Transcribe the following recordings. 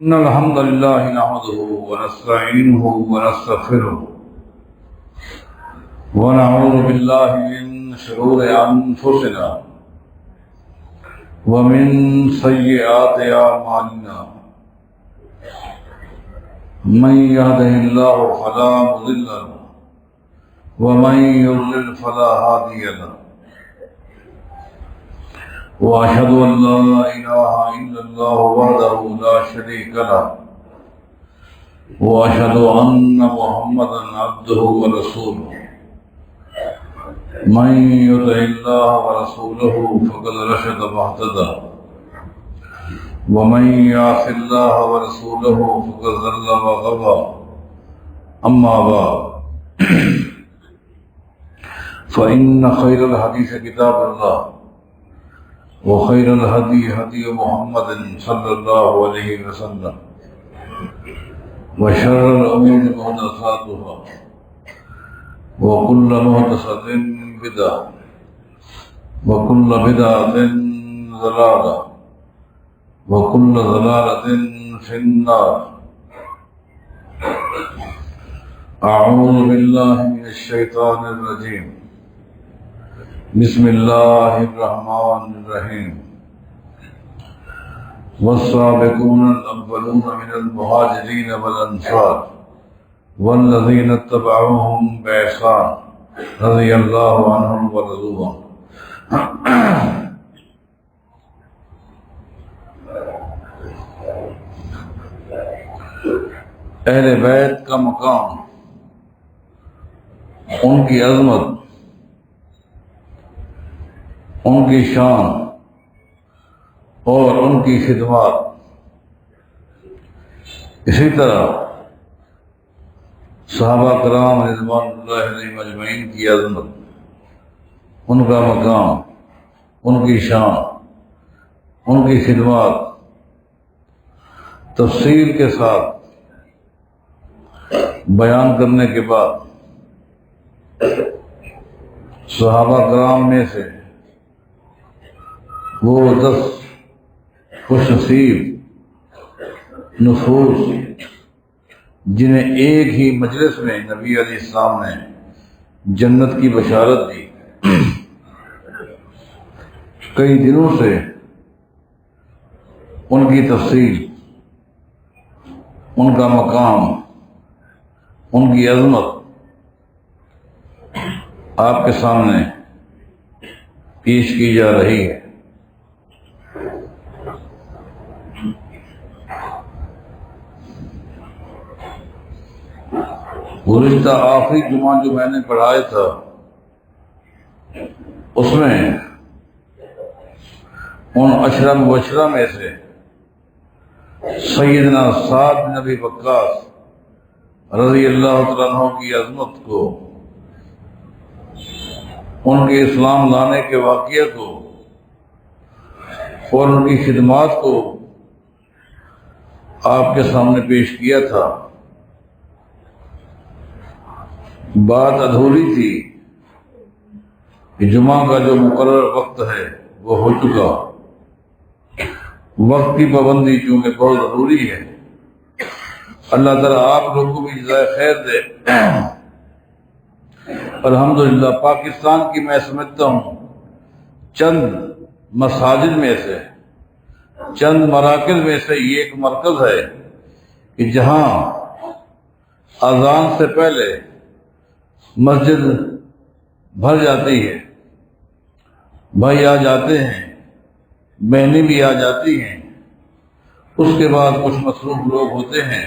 إن الحمد لله نحمده ونستعينه ونستغفره ونعوذ بالله من شرور أنفسنا ومن سيئات أعمالنا من يهده الله فلا مضل له ومن يضلل فلا هادي له وأشهد أن لا إله إلا الله وحده لا شريك له وأشهد أن محمدا عبده ورسوله من يطع الله ورسوله فقد رشد واهتدى ومن يعص الله ورسوله فقد ضل وغوى أما بعد فإن خير الحديث كتاب الله وخير الهدي هدي محمد صلى الله عليه وسلم وشر الأمور محدثاتها وكل محدثة بدعة وكل بدعة ضلالة وكل ضلالة في النار. أعوذ بالله من الشيطان الرجيم. بسم الله الرحمن الرحيم. والسابقون الأولون من المهاجرين والأنصار والذين اتبعوهم بإحسان رضي الله عنهم ورضوا عنه. اہل بیت کا مقام، ان کی عظمت، ان کی شان اور ان کی خدمات، اسی طرح صحابہ کرام رضوان اللہ علیہم اجمعین کی عظمت، ان کا مقام، ان کی شان، ان کی خدمات تفصیل کے ساتھ بیان کرنے کے بعد صحابہ کرام میں سے وہ 10 خوش نصیب نفوس جنہیں ایک ہی مجلس میں نبی علیہ السلام نے جنت کی بشارت دی، کئی دنوں سے ان کی تفصیل، ان کا مقام، ان کی عظمت آپ کے سامنے پیش کی جا رہی ہے۔ گزشتہ آخری جمعہ جو میں نے پڑھایا تھا اس میں ان 10 مبشرہ میں سے سیدنا سعد بن ابی وقاص رضی اللہ تعالیٰ عنہ کی عظمت کو، ان کے اسلام لانے کے واقعہ کو اور ان کی خدمات کو آپ کے سامنے پیش کیا تھا۔ بات ادھوری تھی کہ جمعہ کا جو مقرر وقت ہے وہ ہو چکا، وقت کی پابندی چونکہ بہت ضروری ہے۔ اللہ تعالیٰ آپ لوگوں کو بھی جزائے خیر دے۔ الحمدللہ پاکستان کی میں سمجھتا ہوں چند مساجد میں سے، چند مراکز میں سے یہ ایک مرکز ہے کہ جہاں اذان سے پہلے مسجد بھر جاتی ہے، بھائی آ جاتے ہیں، بہنیں بھی آ جاتی ہیں، اس کے بعد کچھ مصروف لوگ ہوتے ہیں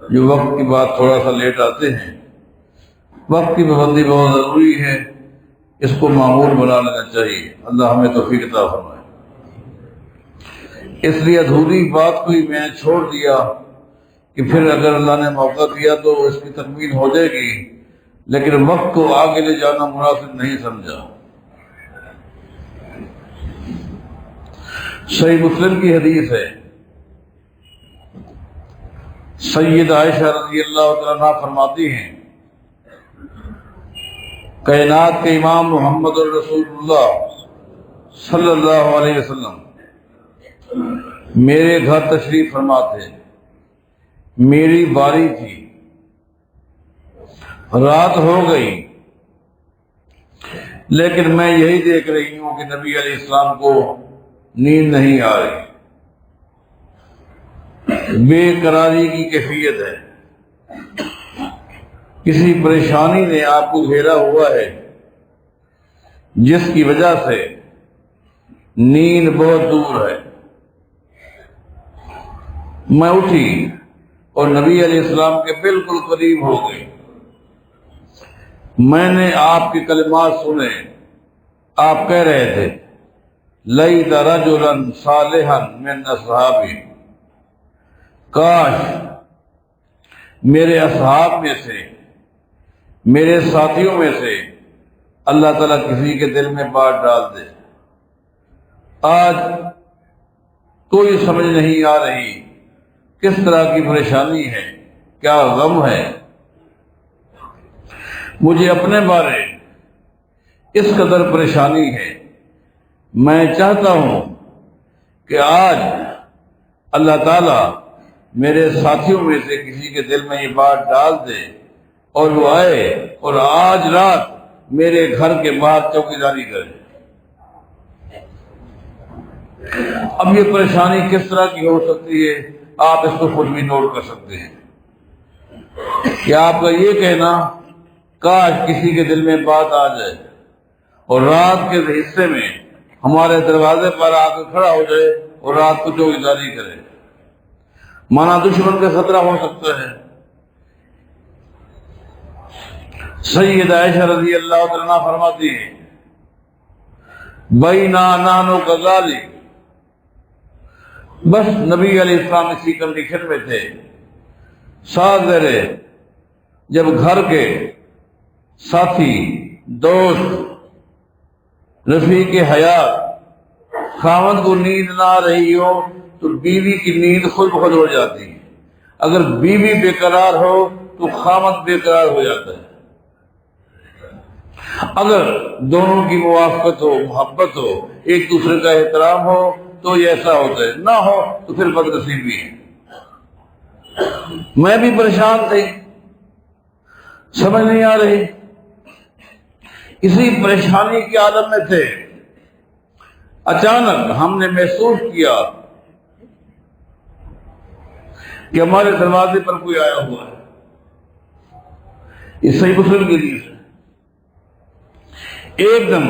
جو وقت کی بات تھوڑا سا لیٹ آتے ہیں۔ وقت کی پابندی بہت ضروری ہے، اس کو معمول بنا لینا چاہیے۔ اللہ ہمیں توفیق عطا فرمائے۔ اس لیے ادھوری بات کو ہی میں نے چھوڑ دیا کہ پھر اگر اللہ نے موقع دیا تو اس کی تکمیل ہو جائے گی، لیکن وقت کو آگے لے جانا مناسب نہیں سمجھا۔ صحیح مسلم کی حدیث ہے، سید عائشہ رضی اللہ تعالیٰ عنہ فرماتی ہیں، کائنات کے امام محمد الرسول اللہ صلی اللہ علیہ وسلم میرے گھر تشریف فرما تھے، میری باری تھی، رات ہو گئی، لیکن میں یہی دیکھ رہی ہوں کہ نبی علیہ السلام کو نیند نہیں آ رہی، بے قراری کی کیفیت ہے، کسی پریشانی نے آپ کو گھیرا ہوا ہے جس کی وجہ سے نیند بہت دور ہے۔ میں اٹھی اور نبی علیہ السلام کے بالکل قریب ہو گئی، میں نے آپ کے کلمات سنے، آپ کہہ رہے تھے لیت رجلا صالحا من اصحابی، کاش میرے اصحاب میں سے، میرے ساتھیوں میں سے اللہ تعالیٰ کسی کے دل میں بات ڈال دے۔ آج کوئی سمجھ نہیں آ رہی کس طرح کی پریشانی ہے، کیا غم ہے، مجھے اپنے بارے اس قدر پریشانی ہے۔ میں چاہتا ہوں کہ آج اللہ تعالیٰ میرے ساتھیوں میں سے کسی کے دل میں یہ بات ڈال دے اور وہ آئے اور آج رات میرے گھر کے باہر چوکیداری کرے۔ اب یہ پریشانی کس طرح کی ہو سکتی ہے، آپ اس کو خود بھی نوٹ کر سکتے ہیں کہ آپ کا یہ کہنا کاش کسی کے دل میں بات آ جائے اور رات کے حصے میں ہمارے دروازے پر آ کر کھڑا ہو جائے اور رات کو چوکیداری کرے، مانا دشمن کا خطرہ ہو سکتا ہے۔ سید عائشہ رضی اللہ عنہا فرماتی ہیں بینا نانو کذالک، بس نبی علیہ السلام اسی کنڈیشن میں تھے، ساتھ رہے جب گھر کے ساتھی، دوست، رفیق حیات خاوند کو نیند نہ آ رہی ہو تو بیوی کی نیند خود بخود ہو جاتی ہے، اگر بیوی بے قرار ہو تو خاوند بے قرار ہو جاتا ہے، اگر دونوں کی موافقت ہو، محبت ہو، ایک دوسرے کا احترام ہو تو یہ ایسا ہوتا ہے، نہ ہو تو پھر بدنصیبی ہے۔ میں بھی پریشان تھی، سمجھ نہیں آ رہی، اسی پریشانی کے عالم میں تھے، اچانک ہم نے محسوس کیا کہ ہمارے دروازے پر کوئی آیا ہوا ہے۔ یہ صحیح مسلم کی حدیث ہے۔ ایک دم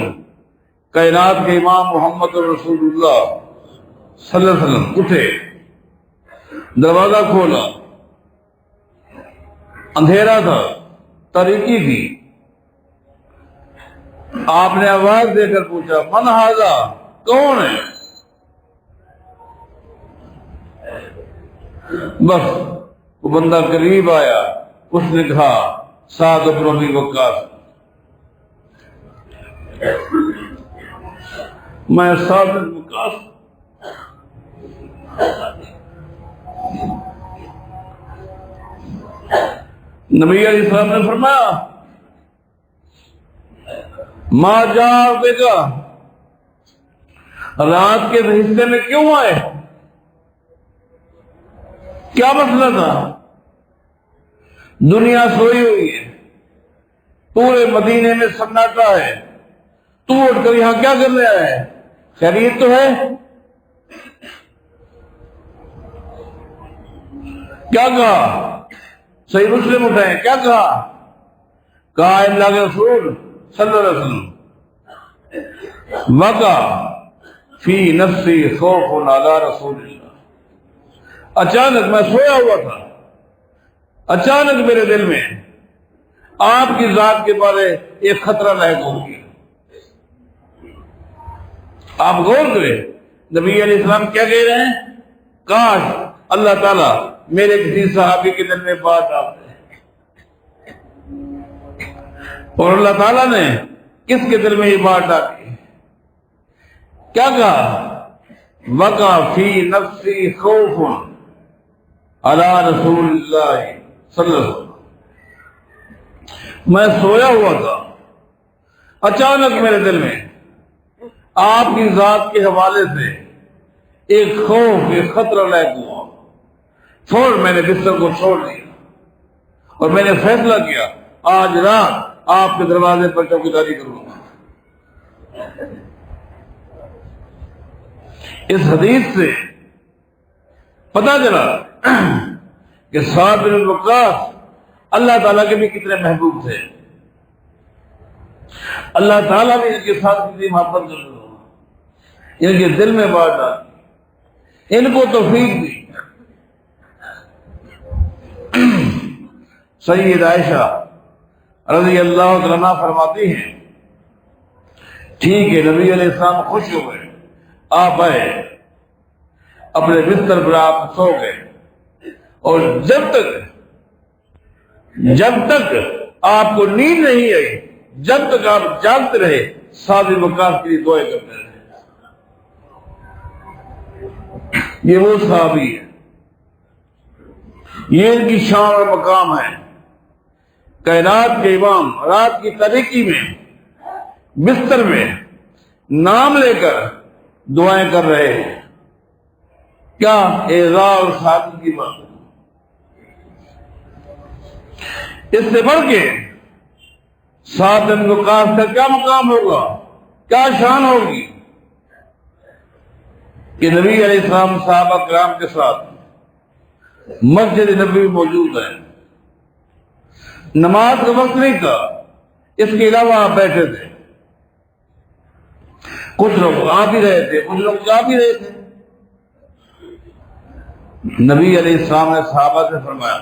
کائنات کے امام محمد رسول اللہ صلی اللہ علیہ وسلم اٹھے، دروازہ کھولا، اندھیرا تھا، تاریکی تھی، آپ نے آواز دے کر پوچھا من ھذا، کون ہے؟ بس وہ بندہ قریب آیا، اس نے کہا سعد بن ابی وقاص۔ میں سعد بن وقاص نبی علیہ السلام نے فرمایا ما جاء بک، رات کے حصے میں کیوں آئے، کیا مسئلہ تھا؟ دنیا سوئی ہوئی ہے، پورے مدینے میں سناٹا ہے، تو اٹھ کر یہاں کیا کر رہا ہے؟ خیریت تو ہے؟ کیا کہا؟ صحیح مسلم اٹھائے، کیا کہا اللہ کے رسول صلی اللہ علیہ وسلم وقع فی نفسی خوف علی رسول اللہ، اچانک میں سویا ہوا تھا، اچانک میرے دل میں آپ کی ذات کے بارے ایک خطرہ لاحق ہو گیا۔ آپ غور کریں نبی علیہ السلام کیا کہہ رہے ہیں، کاش اللہ تعالیٰ میرے کسی صحابی کے دل میں بات ڈال دے، اور اللہ تعالیٰ نے کس کے دل میں یہ بات ڈالی؟ کیا کہا؟ وقع فی نفسی خوف علی رسول اللہ صلی اللہ علیہ وسلم، میں سویا ہوا تھا، اچانک میرے دل میں آپ کی ذات کے حوالے سے ایک خوف، ایک خطرہ لاحق ہوا، فوراً میں نے بستر کو چھوڑ دیا اور میں نے فیصلہ کیا آج رات آپ کے دروازے پر چوکیداری کروں گا۔ اس حدیث سے پتہ چلا کہ سعد بن وقاص اللہ تعالیٰ کے بھی کتنے محبوب تھے، اللہ تعالیٰ نے ان کے ساتھ کتنی محبت کر دی، ان کے دل میں بات ڈالی، ان کو توفیق دی۔ سید عائشہ رضی اللہ تعالیٰ عنہا فرماتی ہیں ٹھیک ہے نبی علیہ السلام خوش ہو گئے، آپ آئے، اپنے بستر پر آپ سو گئے، اور جب تک آپ کو نیند نہیں آئی، جب تک آپ جاگتے رہے، سعد بن وقاص کے لیے دعائیں کرتے رہے۔ یہ وہ صحابی ہے، یہ ان کی شان اور مقام ہے، کائنات کے امام رات کی تاریکی میں بستر میں نام لے کر دعائیں کر رہے ہیں، کیا اعزاز اور سعادت کی بات ہے۔ اس سے بڑھ کے سعد بن وقاص کا کیا مقام ہوگا، کیا شان ہوگی کہ نبی علیہ السلام صحابہ کرام کے ساتھ مسجد نبوی موجود ہے، نماز کا وقت نہیں تھا، اس کے علاوہ آپ بیٹھے تھے، کچھ لوگ آ بھی رہے تھے، کچھ لوگ جا بھی رہے تھے۔ نبی علیہ السلام نے صحابہ سے فرمایا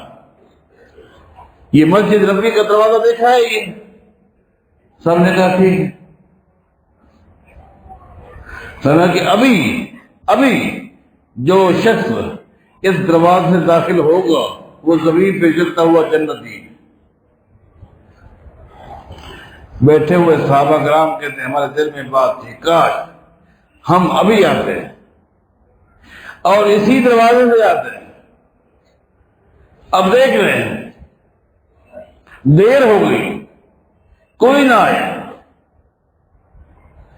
یہ مسجد نبوی کا دروازہ دیکھا ہے، یہ سب نے کہا ٹھیک ہے۔ فرمایا کہ ابھی جو شخص اس دروازے سے داخل ہوگا وہ زمین پہ جلتا ہوا جنتی۔ بیٹھے ہوئے صحابہ کرام کہتے ہیں ہمارے دل میں بات تھی کاش ہم ابھی آتے اور اسی دروازے سے آتے، اب دیکھ رہے ہیں دیر ہو گئی، کوئی نہ آیا۔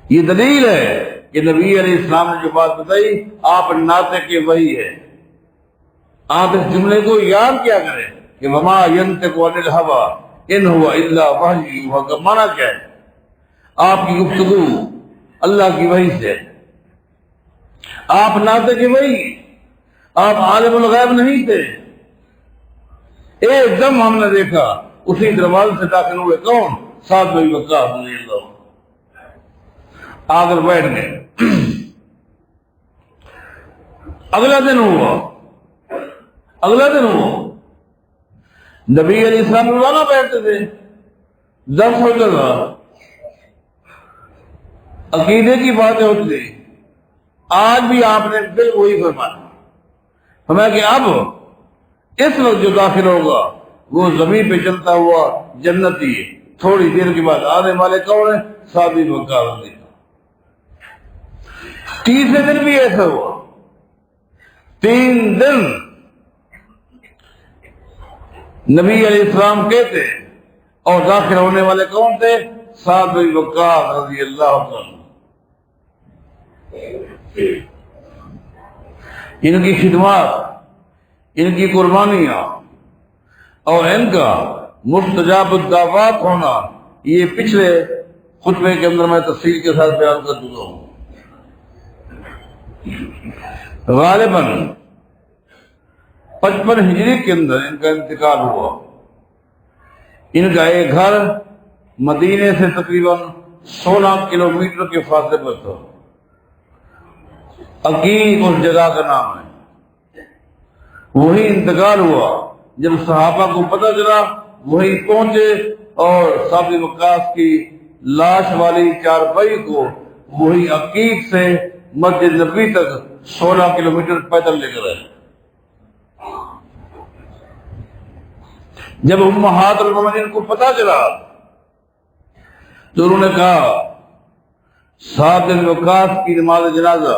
یہ دلیل ہے کہ نبی علیہ السلام نے جو بات بتائی آپ ناطق کے وہی ہے۔ آپ اس جملے کو یاد کیا کریں کہ وما ينطق عن الهوى ان هو الا وحی یوحی کا معنی کیا ہے؟ آپ کی گفتگو اللہ کی وحی سے، آپ ناطق وحی، آپ عالم الغیب نہیں تھے۔ ایک دم ہم نے دیکھا اسی دروازے سے داخل ہوئے، کون؟ سعد بن وقاص رضی اللہ عنہ، آ کر بیٹھ گئے۔ اگلا دن ہوا نبی علیہ السلام روزانہ بیٹھتے تھے، درس ہوتا تھا، عقیدے کی باتیں ہوتی تھی۔ آج بھی آپ نے بالکل وہی فرمایا کہ اب اس وقت جو داخل ہوگا وہ زمین پہ چلتا ہوا جنتی ہے، تھوڑی دیر کے بعد آنے والے کون ہیں؟ سعد بن وقاص۔ تیسرے دن بھی ایسا ہوا، 3 دن نبی علیہ السلام کہتے اور داخل ہونے والے کون تھے؟ سعد بن وقاص رضی اللہ عنہ۔ ان کی خدمات، ان کی قربانیاں اور ان کا مستجاب الدعوات ہونا، یہ پچھلے خطبے کے اندر میں تفصیل کے ساتھ بیان کر چکا ہوں۔ غالباً 55 ہجری کے اندر ان کا انتقال ہوا۔ ان کا ایک گھر مدینے سے تقریباً 16 کلومیٹر کے فاصلے پر تھا، عقیق اس جگہ کا نام ہے۔ وہی انتقال ہوا، جب صحابہ کو پتہ چلا وہی پہنچے اور سعد بن وقاص کی لاش والی چارپائی کو وہی عقیق سے مسجد نبوی تک 16 کلومیٹر پیدل لے کر آئے۔ جب امہات المومنین کو پتہ چلا تو انہوں نے کہا سعد بن وقاص کی نماز جنازہ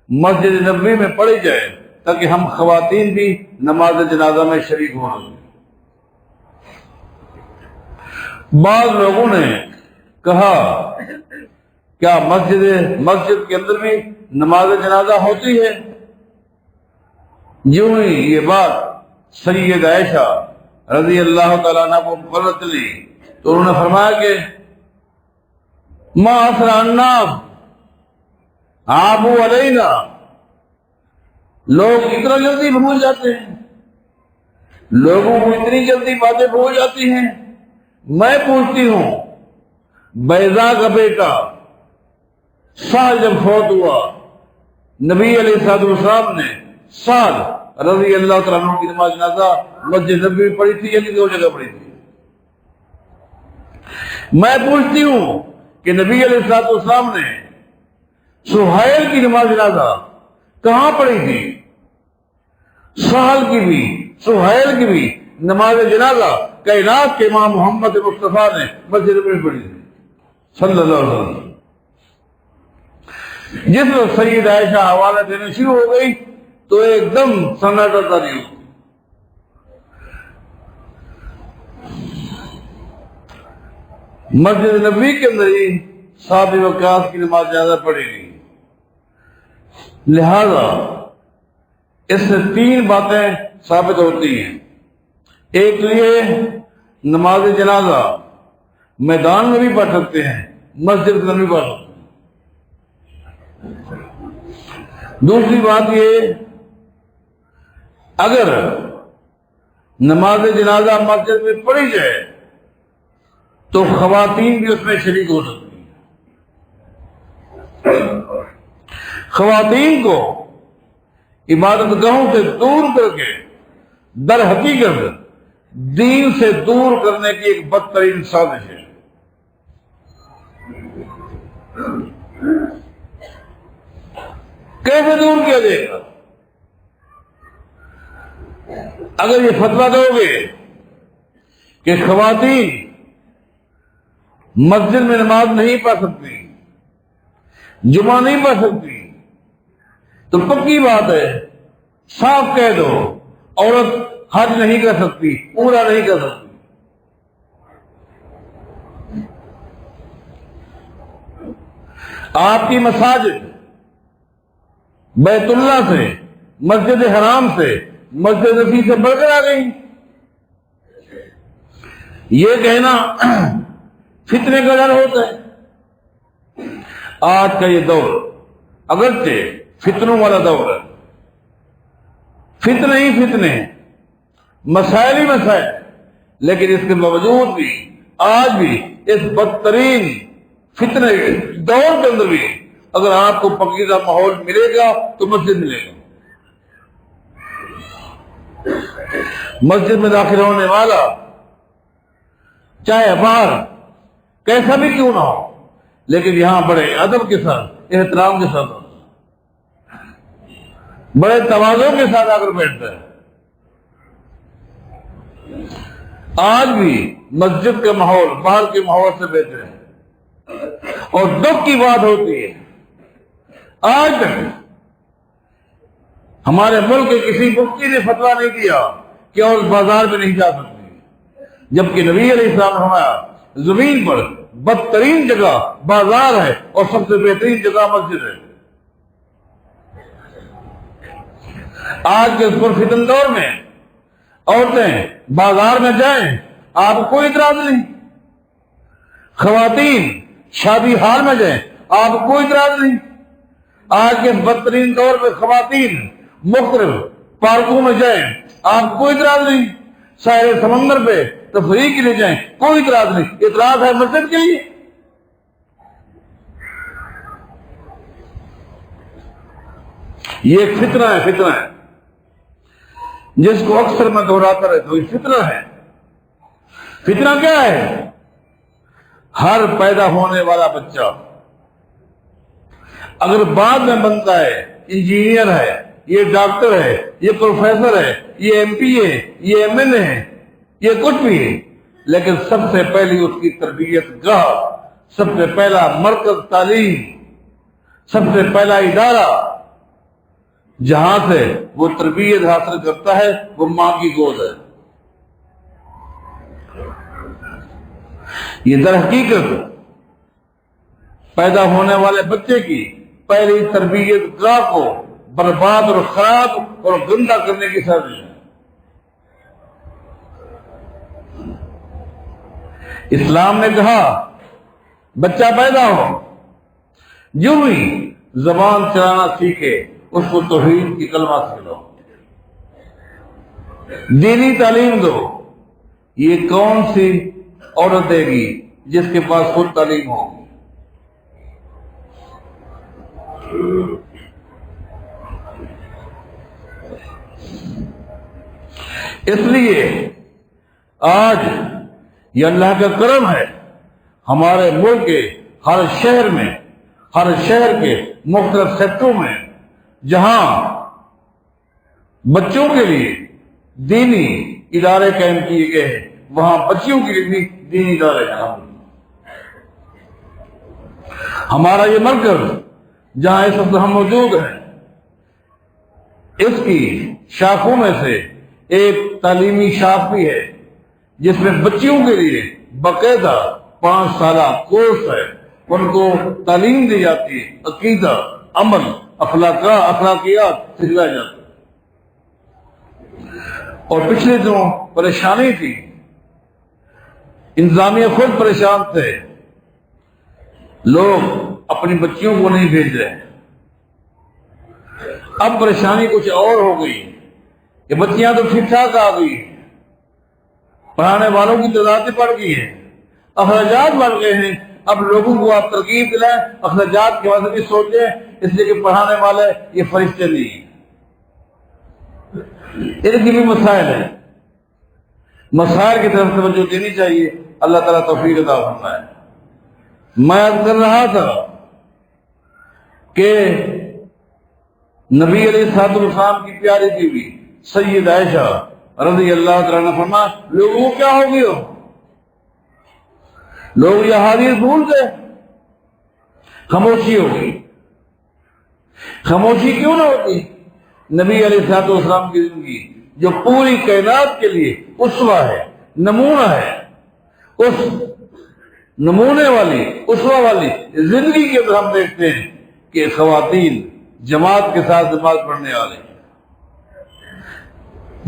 مسجد نبوی میں پڑھی جائے تاکہ ہم خواتین بھی نماز جنازہ میں شریک ہو سکیں۔ بعض لوگوں نے کہا کیا مسجد کے اندر بھی نماز جنازہ ہوتی ہے؟ یوں ہی یہ بات سید عائشہ رضی اللہ تعالیٰ عنہ کو پتہ چلی تو انہوں نے فرمایا کہ ما اسرع الناس عابوا علینا، لوگ اتنا جلدی بھول جاتے ہیں، لوگوں کو اتنی جلدی باتیں بھول جاتی ہیں۔ میں پوچھتی ہوں، بیضا کا بیٹا سعد جب فوت ہوا، نبی علیہ الصلوۃ والسلام نے سعد رضی اللہ تعالیٰ عنہ کی نماز جنازہ مسجد نبوی میں پڑھی تھی یا کسی اور جگہ پڑھی تھی؟ میں پوچھتی ہوں کہ نبی علیہ الصلوۃ والسلام نے سہیل کی نماز جنازہ کہاں پڑھی تھی؟ سہل کی بھی سہیل کی بھی نماز جنازہ کائنات کے امام محمد مصطفیٰ نے مسجد نبوی میں پڑھی تھی صلی اللہ علیہ وسلم۔ جس وقت سید عائشہ حوالہ دینے شروع ہو گئی تو ایک دم سناٹا طاری ہو گئی۔ مسجد نبوی کے اندر ہی سعد بن وقاص کی نماز جنازہ پڑھی گئی۔ لہذا اس سے تین باتیں ثابت ہوتی ہیں۔ ایک تو یہ نماز جنازہ میدان میں بھی پڑھ سکتے ہیں، مسجد میں بھی پڑھ سکتے ہیں۔ دوسری بات یہ، اگر نماز جنازہ مسجد میں پڑھی جائے تو خواتین بھی اس میں شریک ہو سکتی ہیں۔ خواتین کو عبادت گاہوں سے دور کر کے در حقیقت دین سے دور کرنے کی ایک بدترین سازش ہے۔ کیسے دور کیا جائے گا؟ اگر یہ فتویٰ دو گے کہ خواتین مسجد میں نماز نہیں پڑھ سکتی، جمعہ نہیں پڑھ سکتی، تو پکی بات ہے، صاف کہہ دو عورت حج نہیں کر سکتی، عمرہ نہیں کر سکتی۔ آپ کی مساجد بیت اللہ سے، مسجد حرام سے، مسجد نبی سے بڑھ کر آ گئی۔ یہ کہنا فتنے کا ڈر ہوتا ہے۔ آج کا یہ دور اگرچہ فتنوں والا دور ہے، فتنے ہی فتنے، مسائل ہی مسائل، لیکن اس کے باوجود بھی آج بھی اس بدترین فتنے کے دور کے اندر بھی اگر آپ کو پاکیزہ ماحول ملے گا تو مسجد ملے گا۔ مسجد میں داخل ہونے والا چاہے باہر کیسا بھی کیوں نہ ہو، لیکن یہاں بڑے ادب کے ساتھ، احترام کے ساتھ، بڑے تواضع کے ساتھ آ کر بیٹھتا ہے۔ آج بھی مسجد کا ماحول باہر کے ماحول سے بہتر ہے، اور دکھ کی بات ہوتی ہے آج تک ہمارے ملک کے کسی مفتی نے فتویٰ نہیں دیا کہ اور بازار میں نہیں جا سکتی، جبکہ نبی علیہ السلام نے فرمایا زمین پر بدترین جگہ بازار ہے اور سب سے بہترین جگہ مسجد ہے۔ آج کے اس پرفتن دور میں عورتیں بازار میں جائیں آپ کو کوئی اعتراض نہیں، خواتین شادی ہال میں جائیں آپ کو کوئی اعتراض نہیں۔ آج کے بدترین دور میں خواتین مختلف پارکوں میں جائیں آپ کو کوئی اعتراض نہیں، ساحل سمندر پہ تفریح کے لیے جائیں کوئی اعتراض نہیں۔ اعتراض ہے مسجد کے لیے۔ یہ ایک فتنہ ہے، فتنہ ہے جس کو اکثر میں دہراتا رہتا ہوں، یہ فتنہ ہے۔ فتنہ کیا ہے؟ ہر پیدا ہونے والا بچہ اگر بعد میں بنتا ہے، انجینئر ہے، یہ ڈاکٹر ہے، یہ پروفیسر ہے، یہ ایم پی ہے، یہ ایم این اے ہے، یہ کچھ بھی ہے، لیکن سب سے پہلی اس کی تربیت گاہ، سب سے پہلا مرکز تعلیم، سب سے پہلا ادارہ جہاں سے وہ تربیت حاصل کرتا ہے وہ ماں کی گود ہے۔ یہ در حقیقت پیدا ہونے والے بچے کی پہلی تربیت گاہ کو برباد اور خراب اور گندا کرنے کی سازش ہے۔ اسلام نے کہا بچہ پیدا ہو، جو بھی زبان چلانا سیکھے اس کو توحید کی کلمہ سکھلاؤ، دینی تعلیم دو۔ یہ کون سی عورت دے گی جس کے پاس خود تعلیم ہوگی؟ اس لیے آج یہ اللہ کا کرم ہے، ہمارے ملک کے ہر شہر میں، ہر شہر کے مختلف سیکٹروں میں جہاں بچوں کے لیے دینی ادارے قائم کیے گئے ہیں، وہاں بچیوں کے لیے بھی دینی ادارے قائم ہیں۔ ہمارا یہ مرکز جہاں اس وقت ہم موجود ہیں، اس کی شاخوں میں سے ایک تعلیمی شاخ بھی ہے جس میں بچیوں کے لیے باقاعدہ 5 سالہ کورس ہے، ان کو تعلیم دی جاتی ہے، عقیدہ، عمل، اخلاقیات سکھلایا جاتا ہے۔ اور پچھلے دنوں پریشانی تھی، انتظامیہ خود پریشان تھے، لوگ اپنی بچیوں کو نہیں بھیج رہے۔ اب پریشانی کچھ اور ہو گئی کہ بچیاں تو ٹھیک ٹھاک آ گئی، پڑھانے والوں کی تعداد بڑھ گئی ہے، اخراجات بڑھ گئے ہیں۔ اب لوگوں کو آپ ترغیب دلائیں، اخراجات کے بعد بھی سوچیں، اس لیے کہ پڑھانے والے یہ فرشتے نہیں ہیں، ان کی بھی مسائل ہیں، مسائل کی طرف توجہ دینی چاہیے۔ اللہ تعالیٰ توفیق عطا فرمائے۔ میں عرض کر رہا تھا کہ نبی علیہ السلام کی پیاری بیوی سید عائشہ رضی اللہ تعالیٰ عنہ فرمایا، لوگوں کو کیا ہو گیا؟ لوگ یہ حدیث بھول گئے، خاموشی ہو گئی۔ خاموشی کیوں نہ ہوتی؟ نبی علیہ السلام کی زندگی جو پوری کائنات کے لیے اسوہ ہے، نمونہ ہے، اس نمونے والی، اسوہ والی زندگی کے اندر ہم دیکھتے ہیں کہ خواتین جماعت کے ساتھ نماز پڑھنے آ رہی ہیں،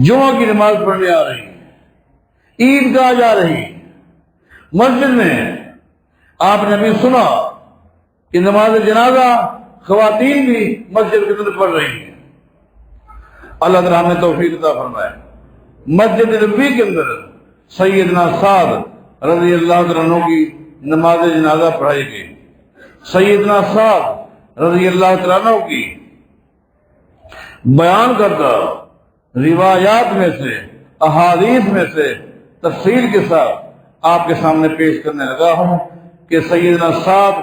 جمعہ کی نماز پڑھنے آ رہی ہیں، عید گاہ جا رہی ہیں، مسجد میں آپ نے بھی سنا کہ نماز جنازہ خواتین بھی مسجد کے اندر پڑھ رہی ہیں۔ اللہ تعالیٰ نے توفیق عطا فرمائے۔ مسجد نبوی کے اندر سیدنا سعد رضی اللہ عنہ کی نماز جنازہ پڑھائی گئی۔ سیدنا سعد رضی اللہ عنہ کی بیان کردہ روایات میں سے، احادیث میں سے تفصیل کے ساتھ آپ کے سامنے پیش کرنے لگا ہوں کہ سیدنا سعد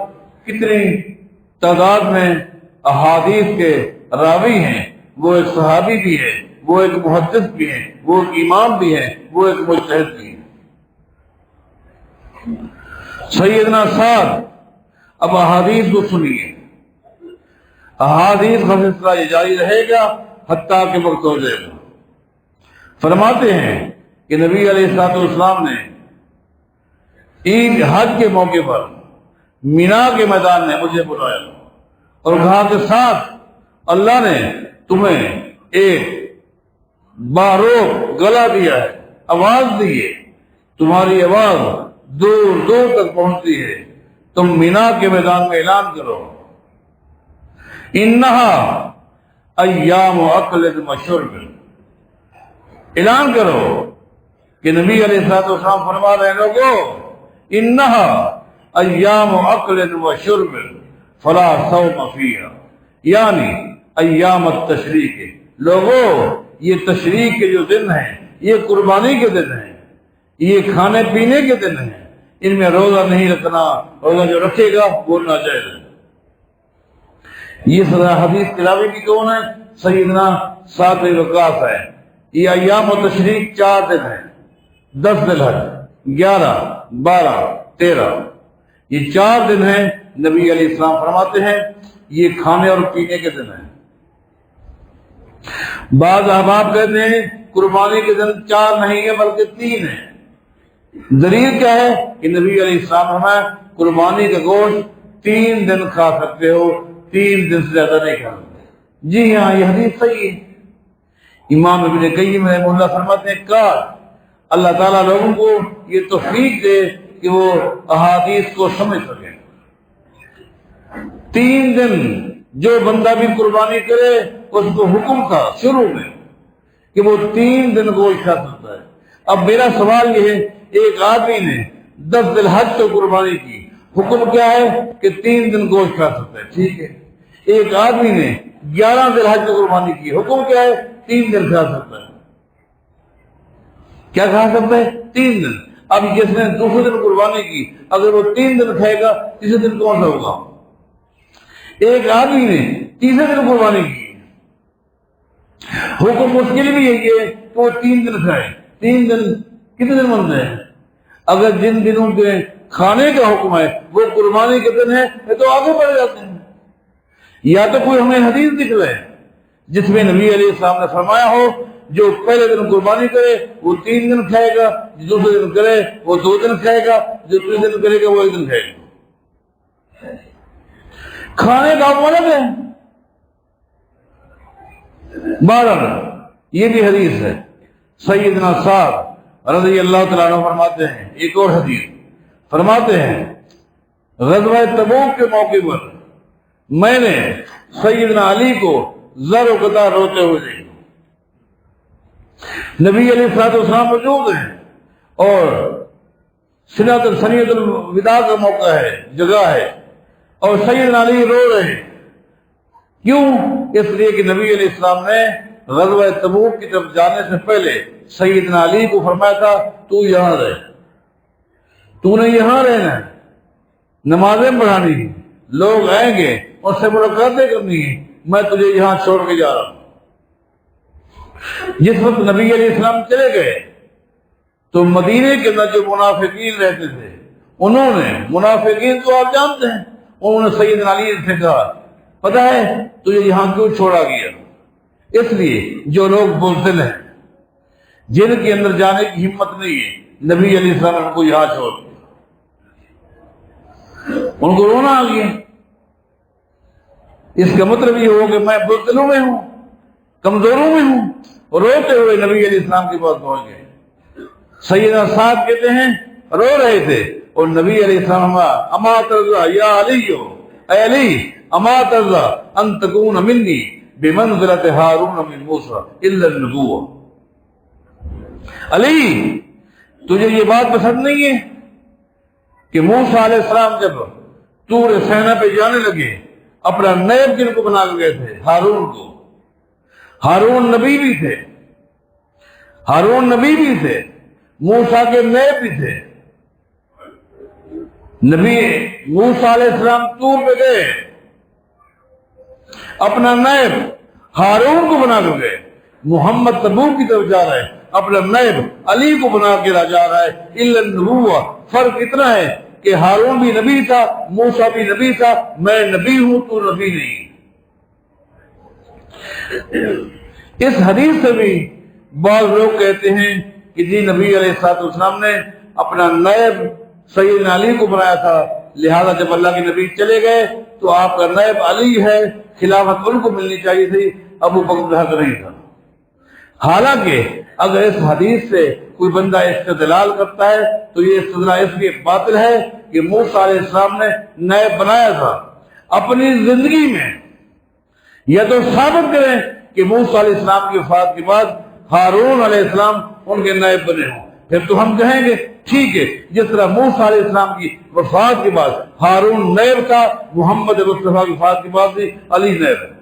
کتنی تعداد میں احادیث کے راوی ہیں، وہ ایک صحابی بھی ہے، وہ ایک محدث بھی ہے، وہ ایک امام بھی ہے، وہ ایک مجتہد بھی ہے۔ سیدنا سعد، اب احادیث کو سنیے، احادیث کا سلسلہ یہ جاری رہے گا حتیٰ کہ وقت ہو جائے گا۔ فرماتے ہیں کہ نبی علیہ السلام نے عید حج کے موقع پر مینا کے میدان میں مجھے بلایا اور کہا کہ ساتھ اللہ نے تمہیں ایک باروق گلا دیا ہے، آواز دی ہے، تمہاری آواز دور دور تک پہنچتی ہے، تم مینا کے میدان میں اعلان کرو، انہا ایام اکل و شرب، اعلان کرو کہ نبی علیہ السلام فرما رہے ہیں لوگوں، انہا ایام اکل و شرب فلا صوم فیہا، یعنی ایام التشریق، لوگوں یہ تشریق کے جو دن ہیں، یہ قربانی کے دن ہیں، یہ کھانے پینے کے دن ہیں، ان میں روزہ نہیں رکھنا، روزہ جو رکھے گا وہ ناجائز ہے۔ یہ صدر حدیث تلاوی کی کون ہے؟ سیدنا سعد بن وقاص ہے۔ یہ ایام التشریق 4 دن ہیں، 10 ذی الحج، 11، 12، 13، یہ 4 دن ہیں۔ نبی علیہ السلام فرماتے ہیں یہ کھانے اور پینے کے دن ہیں۔ بعض احباب کہتے ہیں قربانی کے دن 4 نہیں ہے بلکہ 3 ہیں۔ دلیل کیا ہے کہ نبی علیہ السلام فرمایا قربانی کا گوشت 3 دن کھا سکتے ہو، 3 دن سے زیادہ نہیں کھا سکتے۔ جی ہاں، یہ حدیث صحیح ہے۔ امام ابن قیم رحمہ اللہ فرماتے ہیں کہ اللہ تعالیٰ لوگوں کو یہ توفیق دے کہ وہ احادیث کو سمجھ سکیں۔ 3 دن جو بندہ بھی قربانی کرے اس کو حکم تھا شروع میں کہ وہ 3 دن گوشت کھا سکتا ہے۔ اب میرا سوال یہ ہے، ایک آدمی نے 10 ذی الحج کو قربانی کی، حکم کیا ہے کہ 3 دن گوشت کھا سکتا ہے، ٹھیک ہے۔ ایک آدمی نے 11 ذی الحج کو قربانی کی، حکم کیا ہے 3 دن کھا سکتا ہے۔ کیا کھا سکتا ہے؟ 3 دن۔ اب جس نے دوسرے دن قربانی کی اگر وہ 3 دن کھائے گا، تیسرے دن کون سا ہوگا؟ ایک آدمی نے تیسرے دن قربانی کی، حکم مشکل بھی یہی ہے کہ وہ 3 دن کھائے۔ 3 دن کتنے دن بنتے ہیں؟ اگر جن دنوں کے کھانے کا حکم ہے وہ قربانی کے دن ہے تو آگے بڑھ جاتے ہیں۔ یا تو کوئی ہمیں حدیث دکھلائے جس میں نبی علیہ السلام نے فرمایا ہو جو پہلے دن قربانی کرے وہ 3 دن کھائے گا، جو دوسرے دن کرے وہ 2 دن کھائے گا، جو تیسرے دن کرے گا وہ 1 دن کھائے گا۔ کھانے کا حکم الگ ہے۔ بہرحال یہ بھی حدیث ہے۔ سیدنا سعد رضی اللہ تعالیٰ عنہ فرماتے ہیں، ایک اور حدیث فرماتے ہیں، غزوہ تبوک کے موقع پر میں نے سیدنا علی کو زر و قطع روتے ہوئے دیکھا۔ نبی علیہ السلام موجود ہیں اور سنیت الوداع کا موقع ہے، جگہ ہے، اور سیدنا علی رو رہے ہیں۔ کیوں؟ اس لیے کہ نبی علیہ السلام نے غزوہ تبوک کی طرف جانے سے پہلے سیدنا علی کو فرمایا تھا تو یہاں رہے، تو نے یہاں رہنا ہے، نمازیں پڑھانی ہیں، لوگ آئیں گے اور سے ملاقاتیں کرنی ہیں، میں تجھے یہاں چھوڑ کے جا رہا ہوں۔ جس وقت نبی علیہ السلام چلے گئے تو مدینے کے اندر جو منافقین رہتے تھے انہوں نے، منافقین تو آپ جانتے ہیں، انہوں نے سیدنا علی سے کہا پتہ ہے تجھے یہاں کیوں چھوڑا گیا؟ اس لیے جو لوگ بزدل ہیں، جن کے اندر جانے کی ہمت نہیں ہے، نبی علیہ السلام نے ان کو یہاں چھوڑ دیا۔ ان کو رونا آ گیا۔ اس کا مطلب یہ ہو کہ میں بزدلوں میں ہوں، کمزوروں میں ہوں، اور روتے ہوئے نبی علیہ السلام کے پاس پہنچ گئے۔ سیدنا سعد کہتے ہیں رو رہے تھے اور نبی علیہ السلام اما ترضى یا علی، اے علی اما ترضى ان تكون منی بمنزلة ہارون من موسیٰ الا النبوة۔ علی تجھے یہ بات پسند نہیں ہے کہ موسیٰ علیہ السلام جب طور سینا پہ جانے لگے اپنا نیب جن کو بنا کے گئے تھے ہارون کو، ہارون نبی بھی تھے، ہارون نبی بھی تھے، موسیٰ کے نیب بھی تھے۔ نبی موسیٰ علیہ السلام طور پہ گئے، اپنا نیب ہارون کو بنا کر گئے، محمد تبوک کی طرف جا رہے ہیں، اپنا نیب علی کو بنا کے جا رہا ہے۔ الا النبوہ، فرق اتنا ہے کہ ہارون بھی نبی تھا، موسیٰ بھی نبی تھا، میں نبی ہوں تو نبی نہیں۔ اس حدیث سے بھی بعض لوگ کہتے ہیں کہ جی نبی علیہ السلام نے اپنا نیب سیدنا علی کو بنایا تھا، لہذا جب اللہ کے نبی چلے گئے تو آپ کا نیب علی ہے، خلافت ان کو ملنی چاہیے تھی، ابو بکر حق نہیں تھا۔ حالانکہ اگر اس حدیث سے کوئی بندہ استدلال کرتا ہے تو یہ استدلال اس لیے باطل ہے کہ موسیٰ علیہ السلام نے نیب بنایا تھا اپنی زندگی میں، یا تو ثابت کریں کہ موسیٰ علیہ السلام کی وفات کے بعد ہارون علیہ السلام ان کے نیب بنے ہوں، پھر تو ہم کہیں گے ٹھیک ہے، جس طرح موسیٰ علیہ السلام کی وفات کے بعد ہارون نیب تھا، محمد مصطفیٰ کی وفات کے بعد بھی علی نیب ہے۔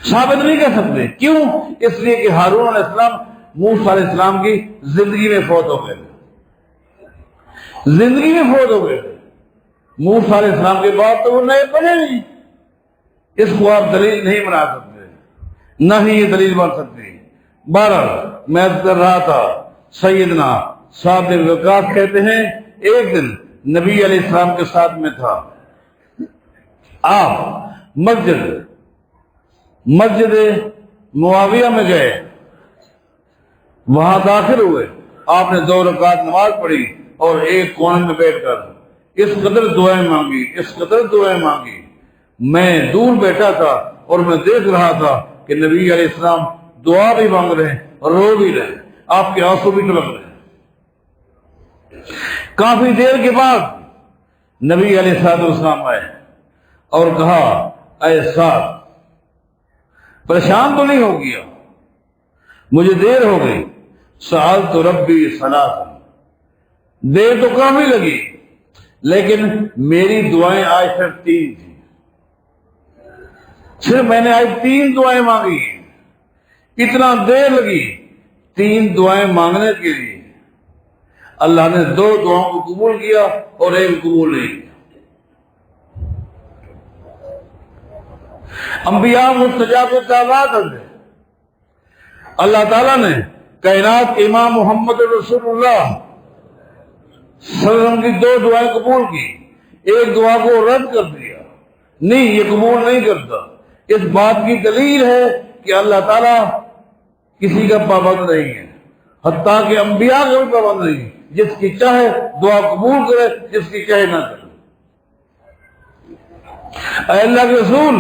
ثابت نہیں کر سکتے، کیوں؟ اس لیے کہ ہارون علیہ السلام موسیٰ علیہ السلام کی زندگی میں فوت ہو گئے تھے، زندگی میں فوت ہو گئے تھے۔ موسیٰ علیہ السلام کے بعد تو وہ نیب بنے نہیں، اس کو آپ دلیل نہیں بنا سکتے، نہ ہی یہ دلیل بن سکتی۔ بہرحال میں کر رہا تھا، سیدنا سعد بن وقاص کہتے ہیں ایک دن نبی علیہ السلام کے ساتھ میں تھا، آپ مسجد معاویہ میں گئے، وہاں داخل ہوئے، آپ نے 2 رکعت نماز پڑھی اور ایک کونے میں بیٹھ کر اس قدر دعائیں مانگی، اس قدر دعائیں مانگی، میں دور بیٹھا تھا اور میں دیکھ رہا تھا کہ نبی علیہ السلام دعا بھی مانگ رہے ہیں اور رو بھی رہے ہیں، آپ کے آنسو بھی ٹپک رہے ہیں۔ کافی دیر کے بعد نبی علیہ السلام آئے اور کہا، اے سعد، پریشان تو نہیں ہو گیا؟ مجھے دیر ہو گئی، سألت ربی ثلاثا، دیر تو کافی لگی لیکن میری دعائیں آج صرف 3 تھی، صرف میں نے آج 3 دعائیں مانگی، اتنا دیر لگی 3 دعائیں مانگنے کے لیے۔ اللہ نے 2 دعاؤں کو قبول کیا اور 1 قبول نہیں کیا۔ انبیاء مستجاب الدعوات ہیں۔ اللہ تعالیٰ نے کائنات کے امام محمد رسول اللہ صلی اللہ علیہ وسلم کی 2 دعائیں قبول کی، 1 دعا کو رد کر دیا، نہیں یہ قبول نہیں کرتا۔ اس بات کی دلیل ہے کہ اللہ تعالیٰ کسی کا پابند نہیں ہے، حتیٰ کہ انبیاء کا بھی پابند نہیں ہے، جس کی چاہے دعا قبول کرے، جس کی چاہے نہ کرے۔ اے اللہ کے رسول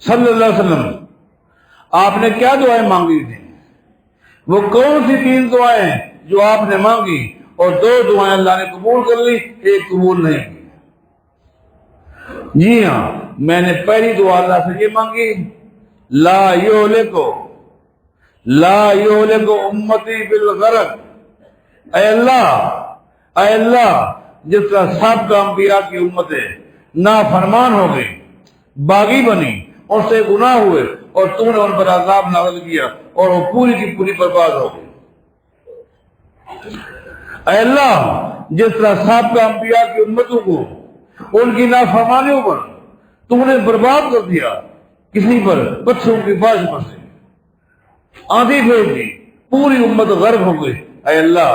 صلی اللہ علیہ وسلم، آپ نے کیا دعائیں مانگی تھیں؟ وہ کون سی 3 دعائیں جو آپ نے مانگی؟ اور 2 دعائیں اللہ نے قبول کر لی، 1 قبول نہیں کی۔ جی ہاں، میں نے پہلی دعا اللہ سے یہ مانگی، لا یہلک امتی بالغرق۔ اے اللہ، جس طرح سابقہ انبیاء کی امتیں نافرمان ہو گئی، باغی بنی، ان سے گناہ ہوئے اور تم نے ان پر عذاب نازل کیا اور وہ پوری کی پوری برباد ہو گئی۔ اے اللہ، جس طرح سابقہ انبیاء کی امتوں کو ان کی نافرمانیوں پر تم نے برباد کر دیا، کسی پر پتھروں کی بارش برسی، آندھی پھیر دی، پوری امت غرق ہو گئی۔ اے اللہ،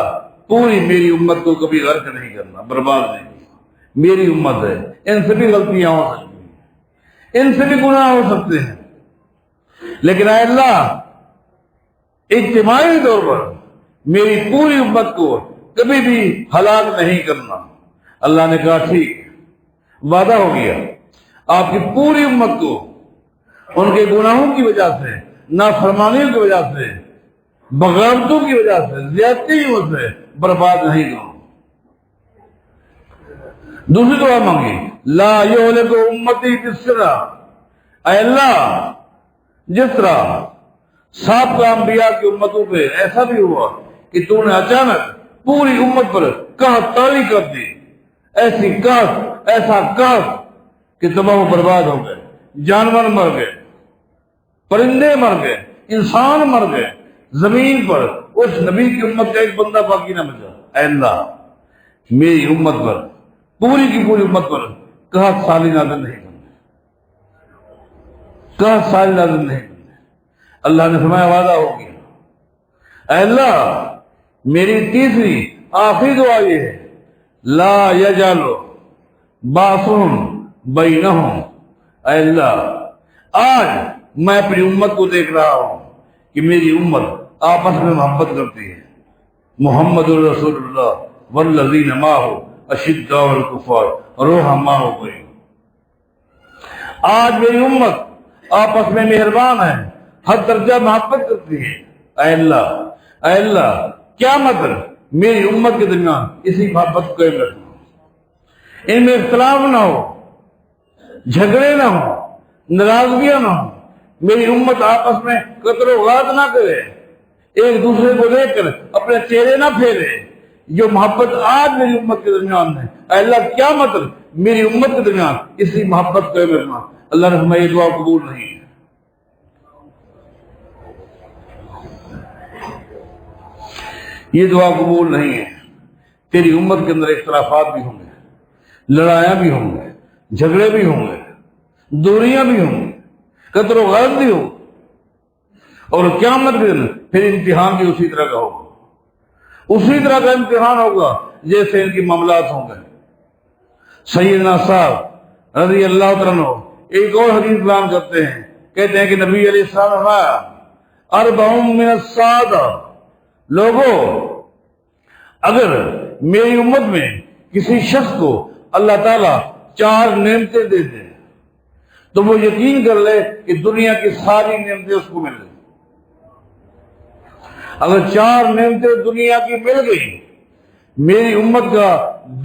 پوری میری امت کو کبھی غرق نہیں کرنا، برباد نہیں کرنا۔ میری امت ہے، ان سے بھی غلطیاں ہو سکتی ہیں، ان سے بھی گناہ ہو سکتے ہیں، لیکن اے اللہ، اجتماعی طور پر میری پوری امت کو کبھی بھی ہلاک نہیں کرنا۔ اللہ نے کہا ٹھیک، وعدہ ہو گیا، آپ کی پوری امت کو ان کے گناہوں کی وجہ سے، نافرمانیوں کی وجہ سے، بغاوتوں کی وجہ سے، زیادتی کی وجہ سے برباد نہیں کروں۔ دوسری دعا مانگی، لا یہلک امتی بالسرا۔ اے اللہ، جس طرح سابقہ انبیاء کی امتوں پہ ایسا بھی ہوا کہ تو نے اچانک پوری امت پر قحط طاری کر دی، ایسی قحط، ایسا قحط کہ تباہ و برباد ہو گئے، جانور مر گئے، پرندے مر گئے، انسان مر گئے، زمین پر اس نبی کی امت کا ایک بندہ باقی نہ بچا۔ اے اللہ، میری امت پر، پوری کی پوری امت پر قحط سالی نازل نہیں کرنا، قحط سالی نازل نہیں کرنا۔ اللہ نے فرمایا وعدہ ہو گیا۔ اے اللہ، میری تیسری آخری دعا یہ ہے، لا یجعل بعثہم بینہم۔ اے اللہ، آج میں اپنی امت کو دیکھ رہا ہوں کہ میری امت آپس میں محبت کرتی ہے۔ محمد رسول اللہ والذین معہ اشداء علی الکفار رحماء بینہم۔ آج میری امت آپس میں مہربان ہے، حد درجہ محبت کرتی ہے۔ اے اللہ، کیا مطلب میری امت کے درمیان اسی محبت کو قائم رکھنا، ان میں اختلاف نہ ہو، جھگڑے نہ ہو، ناراضگیاں نہ ہو، میری امت آپس میں قتل و غارت نہ کرے، ایک دوسرے کو دیکھ کر اپنے چہرے نہ پھیرے۔ جو محبت آج میری امت کے درمیان ہے، اے اللہ، کیا مطلب میری امت کے درمیان اسی محبت کو قائم رکھنا۔ اللہ نے فرمایا یہ دعا قبول نہیں ہے۔ یہ دعا قبول نہیں ہے۔ تیری امت کے اندر اختلافات بھی ہوں گے، لڑائیاں بھی ہوں گے، جھگڑے بھی ہوں گے، دوریاں بھی ہوں گی، قتل و غارت بھی ہو، اور قیامت کے دن پھر امتحان بھی اسی طرح کا ہوگا، اسی طرح کا امتحان ہوگا جیسے ان کی معاملات ہوں گے۔ سیدنا صاحب رضی اللہ تعالیٰ عنہ ایک اور حدیث بیان کرتے ہیں، کہتے ہیں کہ نبی علیہ السلام نے فرمایا، اربع من السعادہ، لوگوں، اگر میری امت میں کسی شخص کو اللہ تعالیٰ 4 نعمتیں دے دیں تو وہ یقین کر لے کہ دنیا کی ساری نعمتیں اس کو مل گئی۔ اگر 4 نعمتیں دنیا کی مل گئی، میری امت کا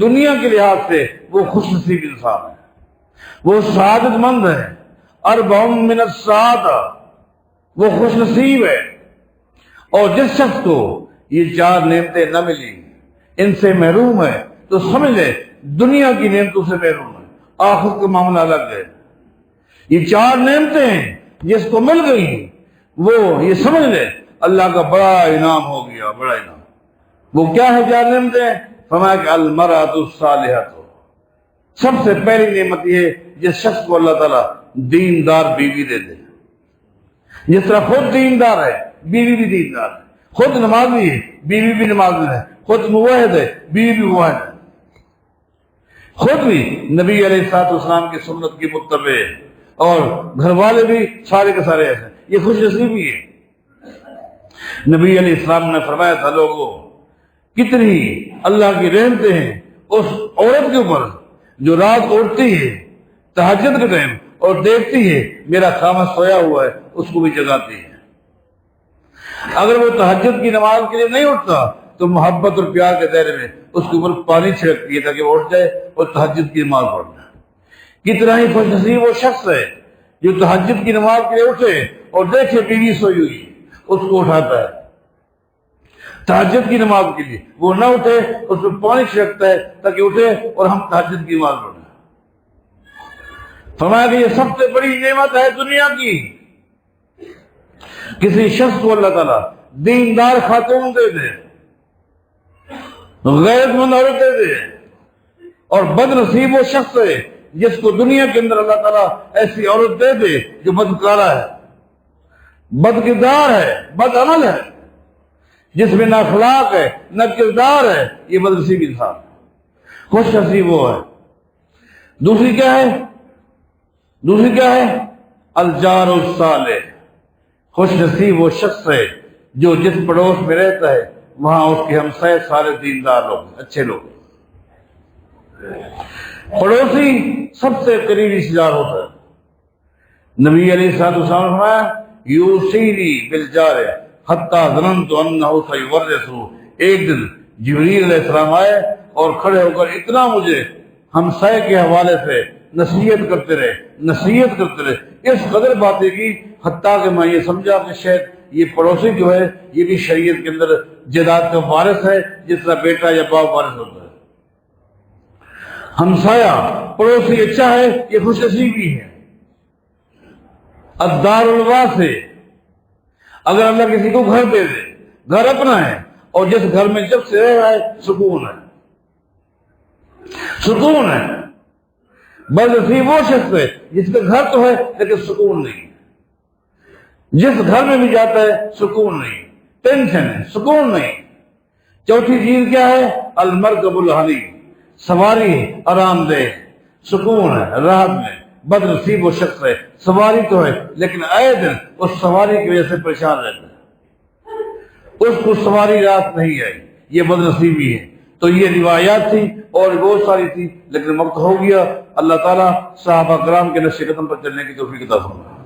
دنیا کے لحاظ سے وہ خوش نصیب انسان ہے، وہ سعادت مند ہے، 4 من السعادہ، وہ خوش نصیب ہے۔ اور جس شخص کو یہ 4 نعمتیں نہ ملی، ان سے محروم ہے، تو سمجھ لے دنیا کی نعمتوں سے محروم ہے، آخرت کا معاملہ الگ ہے۔ یہ 4 نعمتیں ہیں، جس کو مل گئی وہ یہ سمجھ لے اللہ کا بڑا انعام ہو گیا، بڑا انعام۔ وہ کیا ہے 4 نعمتیں؟ فرمایا کہ المرأۃ الصالحۃ، سب سے پہلی نعمت یہ جس شخص کو اللہ تعالیٰ دیندار بیوی دے دے۔ جس طرح خود دیندار ہے، بیوی بھی دیندار ہے، خود نمازی ہے، بیوی بھی نمازی ہے، خود موحد ہے، بیوی بھی موحد ہے، خود بھی نبی علیہ الصلوۃ والسلام کی سنت کی متبع ہے، اور گھر والے بھی سارے کے سارے ایسے، یہ خوش نصیبی ہے۔ نبی علیہ السلام نے فرمایا تھا، لوگوں کتنی اللہ کی رحمتیں ہیں اس عورت کے اوپر جو رات اٹھتی ہے تہجد کے ٹائم اور دیکھتی ہے میرا خامد سویا ہوا ہے، اس کو بھی جگاتی ہے۔ اگر وہ تہجد کی نماز کے لیے نہیں اٹھتا تو محبت اور پیار کے دائرے میں اس کے اوپر پانی چھڑکتی ہے تاکہ وہ اٹھ جائے اور تہجد کی نماز پڑھ جائے۔ کتنا ہی خوش نصیب وہ شخص ہے جو تہجد کی نماز کے لیے اٹھے اور دیکھے بیوی سوئی ہوئی، اس کو اٹھاتا ہے تہجد کی نماز کے لیے، وہ نہ اٹھے اس میں پانی چھڑکتا ہے تاکہ اٹھے اور ہم تہجد کی نماز پڑھیں۔ فرمایا کہ یہ سب سے بڑی نعمت ہے دنیا کی، کسی شخص کو اللہ تعالیٰ دیندار خاتون دے دے، غیرت مند عورت دے دے، اور بد نصیب وہ شخص ہے جس کو دنیا کے اندر اللہ تعالیٰ ایسی عورت دے دے جو بدکارہ ہے، بد کردار ہے، بد عمل ہے، جس میں نہ اخلاق ہے نہ کردار ہے، یہ بد نصیب انسان ہے۔ خوش نصیب وہ ہے۔ دوسری کیا ہے؟ الجار الصالح، خوش نصیب وہ شخص ہے جو جس پڑوس میں رہتا ہے وہاں اس کے ہمسائے سارے دیندار لوگ، اچھے لوگ۔ پڑوسی سب سے قریبی رشتہ دار ہوتا ہے۔ نبی علیہ الصلوۃ والسلام نے فرمایا یوصینی بالجار حتی ظننت انہ سیورثہ، ایک دن جبریل علیہ السلام آئے اور کھڑے ہو کر اتنا مجھے ہمسائے کے حوالے سے نصیحت کرتے رہے، اس قدر باتیں کی حتیٰ کہ میں یہ سمجھا کہ شاید یہ پڑوسی جو ہے یہ بھی شریعت کے اندر جائیداد کا وارث ہے، جس طرح بیٹا یا باپ وارث ہوتا ہے۔ ہمسایہ پڑوسی اچھا ہے، یہ خوش نصیبی ہے۔ الدار الواسع، اگر اللہ کسی کو گھر دے دے، گھر اپنا ہے اور جس گھر میں جب سے رہ رہا ہے سکون ہے، سکون ہے۔ بد نصیب وہ شخص ہے جس کا گھر تو ہے لیکن سکون نہیں، جس گھر میں بھی جاتا ہے سکون نہیں، ٹینشن ہے، سکون نہیں۔ چوتھی چیز کیا ہے؟ المرکب الحنی، سواری آرام دہ، سکون ہے، راحت میں۔ بد نصیب وہ شخص ہے سواری تو ہے لیکن آئے دن اس سواری کی وجہ سے پریشان رہتا ہے، اس کو سواری رات نہیں آئی، یہ بد نصیبی ہے۔ تو یہ روایات تھی اور بہت ساری تھی لیکن وقت ہو گیا۔ اللہ تعالیٰ صحابہ کرام کے نقش قدم پر چلنے کی توفیق عطا فرمائے۔